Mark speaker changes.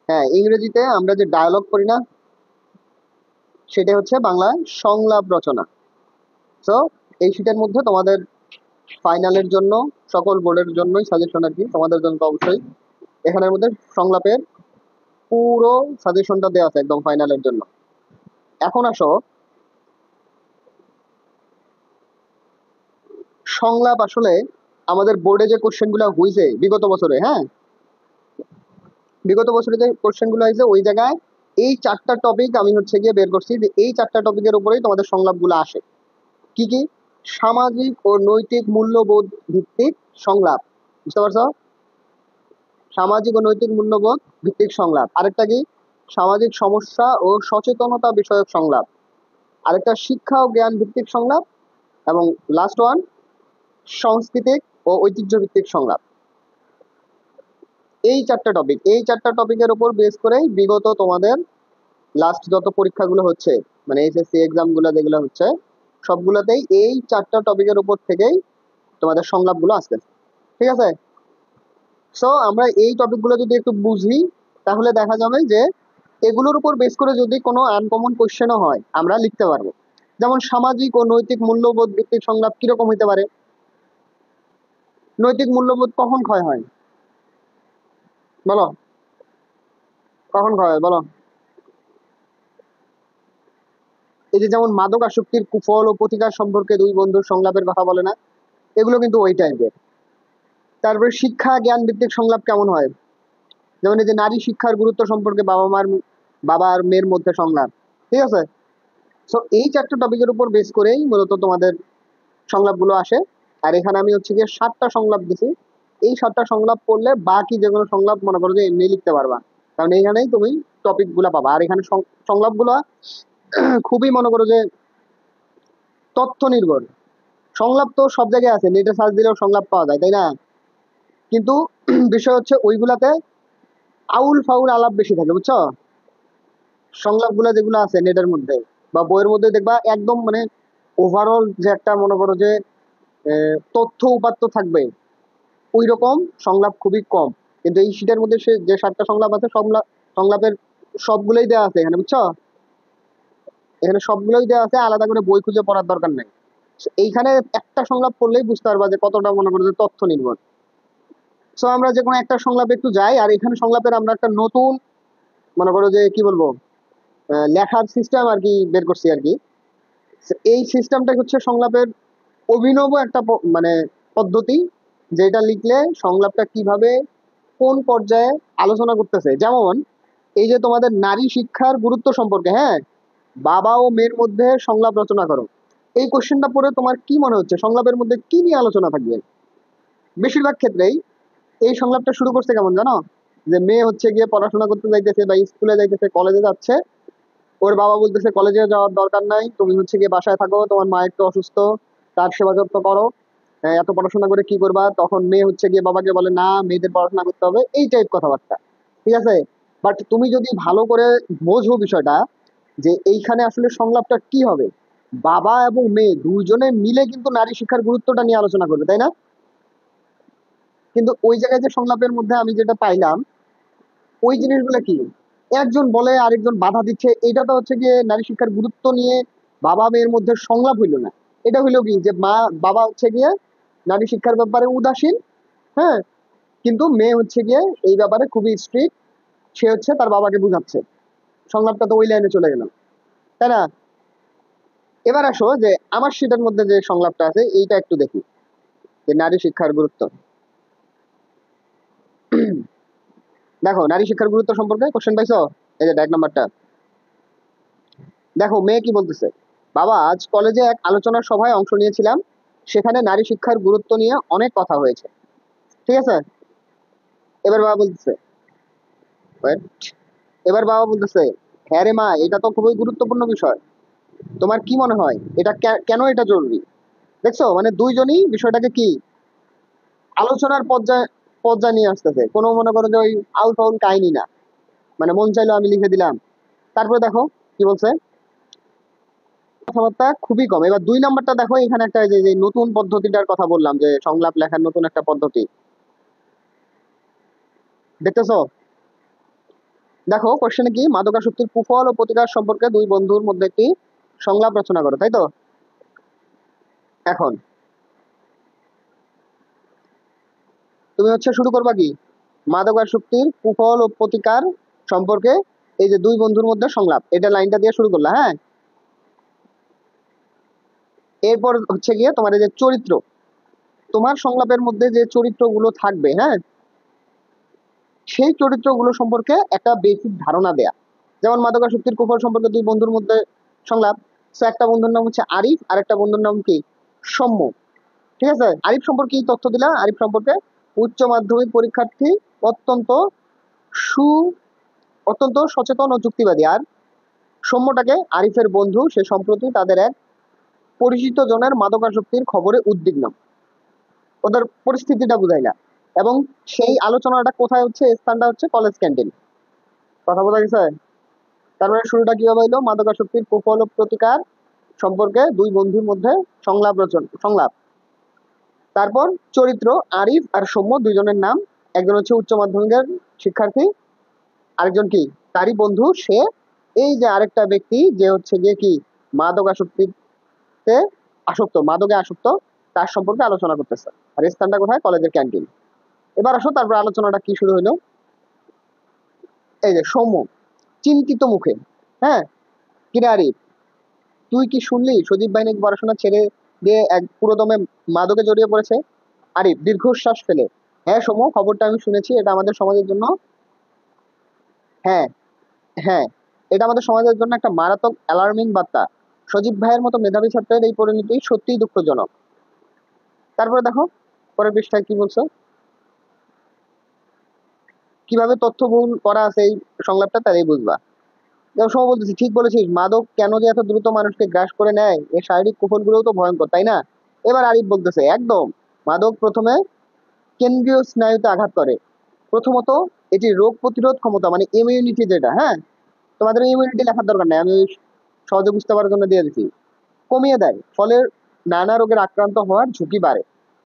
Speaker 1: হ্যাঁ, ইংরেজিতে আমরা যে ডায়ালগ করি না, সেটা হচ্ছে বাংলা সংলাপ রচনা। সো এই শীটের মধ্যে তোমাদের ফাইনালের জন্য, সকল বোর্ডের জন্যই সাজেশন আর কি, তোমাদের জন্য তো অবশ্যই এখানের মধ্যে সংলাপের পুরো সাজেশনটা দেওয়া আছে একদম ফাইনালের জন্য। এখন আসো, সংলাপ আসলে আমাদের বোর্ডে যে কোশ্চেন গুলো হয়েছে বিগত বছরে, হ্যাঁ, বিগত বছরে যে কোশ্চেন গুলো হয়েছে ওই জায়গায় এই চারটা টপিক আমি হচ্ছে গিয়ে বের করছি, যে এই চারটা টপিকের উপরেই তোমাদের সংলাপগুলো আসে। কি কি? সামাজিক ও নৈতিক মূল্যবোধ ভিত্তিক সংলাপ, বুঝতে পারছো? সামাজিক ও নৈতিক মূল্যবোধ ভিত্তিক সংলাপ। আরেকটা কি? সামাজিক সমস্যা ও সচেতনতা বিষয়ক সংলাপ। আরেকটা শিক্ষা ও জ্ঞান ভিত্তিক সংলাপ। এবং লাস্ট ওয়ান সাংস্কৃতিক ও ঐতিহ্য ভিত্তিক সংলাপ। এই চারটা টপিকের উপর বেস করেই বিগত তোমাদের লাস্ট যত পরীক্ষাগুলো হচ্ছে, মানে এইচএসসি এক্সাম গুলো যেগুলো হচ্ছে, সবগুলোতেই এই চারটা টপিকের উপর থেকেই তোমাদের সংলাপগুলো আসতেছে। ঠিক আছে? সো আমরা এই টপিকগুলো যদি একটু বুঝি, তাহলে দেখা যাবে যে এগুলোর উপর বেস করে যদি কোনো আনকমন কোশ্চেনও হয় আমরা লিখতে পারবো। যেমন সামাজিক ও নৈতিক মূল্যবোধ ভিত্তিক সংলাপ কিরকম হতে পারে? নৈতিক মূল্যবোধ কখন ক্ষয় হয় বলো? কখন ক্ষয় হয় বলো? এই যে যেমন মাদক আসক্তির কুফল ও প্রতিকার সম্পর্কে দুই বন্ধুর সংলাপের কথা বলে না, এগুলো কিন্তু ওই টাইপের। তারপরে শিক্ষা জ্ঞান ভিত্তিক সংলাপ কেমন হয়? যেমন এই যে নারী শিক্ষার গুরুত্ব সম্পর্কে বাবা আর মেয়ের মধ্যে সংলাপ। ঠিক আছে? সো এই চারটা টপিকের উপর বেস করেই মূলত তোমাদের সংলাপগুলো আসে। আর এখানে আমি হচ্ছে গিয়ে 7টা সংলাপ দিছি। এই 7টা সংলাপ পড়লে বাকি যে কোনো সংলাপ মনে করো যে এমনি লিখতে পারবা, কারণ এইখানেই তুমি টপিক গুলা পাবা। আর এখানে সংলাপগুলো খুবই মনে করো যে তথ্য নির্ভর। সংলাপ তো সব জায়গায় আছে, নেটে সার্চ দিলেও সংলাপ পাওয়া যায়, তাই না? কিন্তু বিষয় হচ্ছে ওইগুলাতে আউল ফাউল আলাপ বেশি থাকে, বুঝছো? সংলাপগুলো যেগুলো আছে নেটের মধ্যে বা বইয়ের মধ্যে দেখবা একদম মানে ওভারঅল যে একটা মনে করো যে তথ্য উপাত্ত থাকবে, ওই রকম সংলাপ খুবই কম। কিন্তু এই শীটের মধ্যে সে যে 7টা সংলাপ আছে, সংলাপের সবগুলোই দেওয়া আছে এখানে, বুঝছো? এখানে সবগুলোই দেওয়া আছে, আলাদা করে বই খুঁজে পড়ার দরকার নেই। এইখানে একটা সংলাপ পড়লেই বুঝতে পারবা যে কতটা মনে করো যে তথ্য নির্ভর। সো আমরা যে কোনো একটা সংলাপে একটু যাই, আর এখানে সংলাপের আমরা একটা নতুন মনে করো যে কি বলবো লেখার সিস্টেম আর কি বের করছি আর কি। এই সিস্টেমটা হচ্ছে সংলাপের অভিনব একটা মানে পদ্ধতি, যেটা লিখলে সংলাপটা কিভাবে কোন পর্যায়ে আলোচনা করতেছে। যেমন এই যে তোমাদের নারী শিক্ষার গুরুত্ব সম্পর্কে, হ্যাঁ, বাবা ও মেয়ের মধ্যে সংলাপ রচনা করো, এই কোশ্চেনটা পড়ে তোমার কি মনে হচ্ছে সংলাপের মধ্যে কি নিয়ে আলোচনা থাকবে? বেশিরভাগ ক্ষেত্রেই এই সংলাপটা শুরু করছে কেমন জানো? যে মেয়ে হচ্ছে গিয়ে পড়াশোনা করতে যাইতেছে বা স্কুলে যাইতেছে, কলেজে যাচ্ছে, ওর বাবা বলতেছে কলেজে যাওয়ার দরকার নাই, তুমি হচ্ছে গিয়ে বাসায় থাকো, তোমার মা একটু অসুস্থ, তার সেবা যত্ন করো, এত পড়াশোনা করে কি করবা? তখন মেয়ে হচ্ছে গিয়ে বাবাকে বলে না, মেয়েদের পড়াশোনা করতে হবে, এই টাইপ কথাবার্তা। ঠিক আছে? বাট তুমি যদি ভালো করে বোঝো বিষয়টা, যে এইখানে আসলে সংলাপটা কি হবে, বাবা এবং মেয়ে দুইজনে মিলে কিন্তু নারী শিক্ষার গুরুত্বটা নিয়ে আলোচনা করবে, তাই না? কিন্তু ওই জায়গায় যে সংলাপের মধ্যে আমি যেটা পাইলাম, ওই জিনিসগুলো কি, একজন বলে আরেকজন বাধা দিচ্ছে, এটা তো হচ্ছে গিয়ে নারী শিক্ষার গুরুত্ব নিয়ে বাবা মেয়ের মধ্যে সংলাপ হইলো না। এটা হইলো কি, যে বাবা হচ্ছে গিয়ে নারী শিক্ষার ব্যাপারে উদাসীন, হ্যাঁ, কিন্তু মেয়ে হচ্ছে গিয়ে এই ব্যাপারে খুবই স্ট্রিক্ট, সে হচ্ছে তার বাবাকে বুঝাচ্ছে। সংলাপটা তো ওই লাইনে চলে গেল, তাই না? এবার আসো যে আমার সেটার মধ্যে যে সংলাপটা আছে এইটা একটু দেখি, যে নারী শিক্ষার গুরুত্ব। দেখো নারী শিক্ষার গুরুত্ব সম্পর্কে কোশ্চেন পাইছো? এই যে 1 নাম্বারটা দেখো, মেয়ে কি বলতেছে: বাবা, আজ কলেজে এক আলোচনার সভায় অংশ নিয়েছিলাম, সেখানে নারী শিক্ষার গুরুত্ব নিয়ে অনেক কথা হয়েছে। ঠিক আছে? এবার বাবা বলতেছে, wait, এবার বাবা বলতেছে, হ্যাঁ রে মা, এটা তো খুবই গুরুত্বপূর্ণ বিষয়। তোমার কি মনে হয় এটা কেন এটা জরুরি? দেখছো, মানে দুইজনই বিষয়টাকে কি আলোচনার পর্যায়ে পর্যায়ে নিয়ে আসতেছে, কোনো মনে করো যে ওই আউল ফাউল কাহিনী না, মানে মন চাইলো আমি লিখে দিলাম। তারপরে দেখো কি বলছে, কথাবার্তা খুবই কম। এবার 2 নাম্বারটা দেখো, এখানে একটা যে নতুন পদ্ধতিটার কথা বললাম, যে সংলাপ লেখার নতুন একটা পদ্ধতি, দেখতেছো? দেখো কোশ্চেনে কি, মাদকাসক্তির কুফল ও প্রতিকার সম্পর্কে দুই বন্ধুর মধ্যে একটি সংলাপ রচনা করো, তাই তো? এখন তুমি হচ্ছে শুরু করবা কি, মাদকাসক্তির কুফল ও প্রতিকার সম্পর্কে এই যে দুই বন্ধুর মধ্যে সংলাপ, এটা লাইনটা দিয়ে শুরু করলা, হ্যাঁ। এরপর হচ্ছে গিয়ে তোমার এই যে চরিত্র, তোমার সংলাপের মধ্যে যে চরিত্রগুলো থাকবে, হ্যাঁ, সেই চরিত্রগুলো সম্পর্কে একটা বেসিক ধারণা দেয়া। যেমন মাদকাসক্তির কুফল সম্পর্কে দুই বন্ধুর মধ্যে সংলাপ, সো একটা বন্ধুর নাম হচ্ছে আরিফ আর একটা বন্ধুর নাম কি, সৌম্য। ঠিক আছে, আরিফ সম্পর্কে কি তথ্য দিলা, আরিফ সম্পর্কে উচ্চ মাধ্যমিক পরীক্ষার্থী, অত্যন্ত সু অত্যন্ত সচেতন ও যুক্তিবাদী। আর সৌম্যটাকে আরিফের বন্ধু, সে সম্প্রতি তাদের এক পরিচিত জনের মাদকাসক্তির খবরে উদ্বিগ্ন, ওদের পরিস্থিতিটা বুঝাইলা। এবং সেই আলোচনাটা কোথায় হচ্ছে, স্থানটা হচ্ছে কলেজ ক্যান্টিন। কথা বোঝা গেছে? তারপরে শুরুটা কিভাবে হইলো, মাদকাসক্তির কুফল ও প্রতিকার সম্পর্কে দুই বন্ধুর মধ্যে সংলাপ। তারপর চরিত্র, আরিফ আর সৌম্য দুইজনের নাম, একজন হচ্ছে উচ্চ মাধ্যমিকের শিক্ষার্থী, আরেকজন কি, তারই বন্ধু, সে এই যে আরেকটা ব্যক্তি যে হচ্ছে গিয়ে কি মাদকাসক্তিতে মাদকে আসক্ত, তার সম্পর্কে আলোচনা করতেছে। আর স্থানটা কোথায়, কলেজের ক্যান্টিন। এবার আসো, তারপর আলোচনাটা কি শুরু হইলো। এই যে সৌম্য চিন্তিত মুখে, হ্যাঁ, কিরে আরিফ, তুই কি শুনলি সজীব বাহিনী পড়াশোনা ছেড়ে দিয়ে এক পুরোদমে মাদকে জড়িয়ে পড়েছে? আরিফ দীর্ঘশ্বাস ফেলে, হ্যাঁ সৌম্য, খবরটা আমি শুনেছি, এটা আমাদের সমাজের জন্য, হ্যাঁ হ্যাঁ, এটা আমাদের সমাজের জন্য একটা মারাত্মক অ্যালার্মিং বার্তা। সজীব ভাইয়ের মতো মেধাবী ছাত্রের এই পরিণতি সত্যিই দুঃখজনক। তারপরে দেখো পরের পৃষ্ঠায় কি বলছো, কিভাবে তথ্যবহুল করা আছে এই সংলাপটা, তাই বুঝবা। যেমন সময় বলতেছি, ঠিক বলেছিস, মাদক কেন যে এত দ্রুত মানুষকে গ্রাস করে নেয়, এর শারীরিক কুফলগুলোও তো ভয়ঙ্কর, তাই না? এবার আরিফ বলতেছে, একদম, মাদক প্রথমে কেন্দ্রীয় স্নায়ুতে আঘাত করে। প্রথমত এটি রোগ প্রতিরোধ ক্ষমতা, মানে ইমিউনিটি যেটা, হ্যাঁ, তোমাদের ইমিউনিটি লেখার দরকার নেই, আমি সহজে বুঝতে পারার জন্য দিয়ে দিচ্ছি, কমিয়ে দেয়, ফলে নানা রোগের আক্রান্ত হওয়ার ঝুঁকি বাড়ে।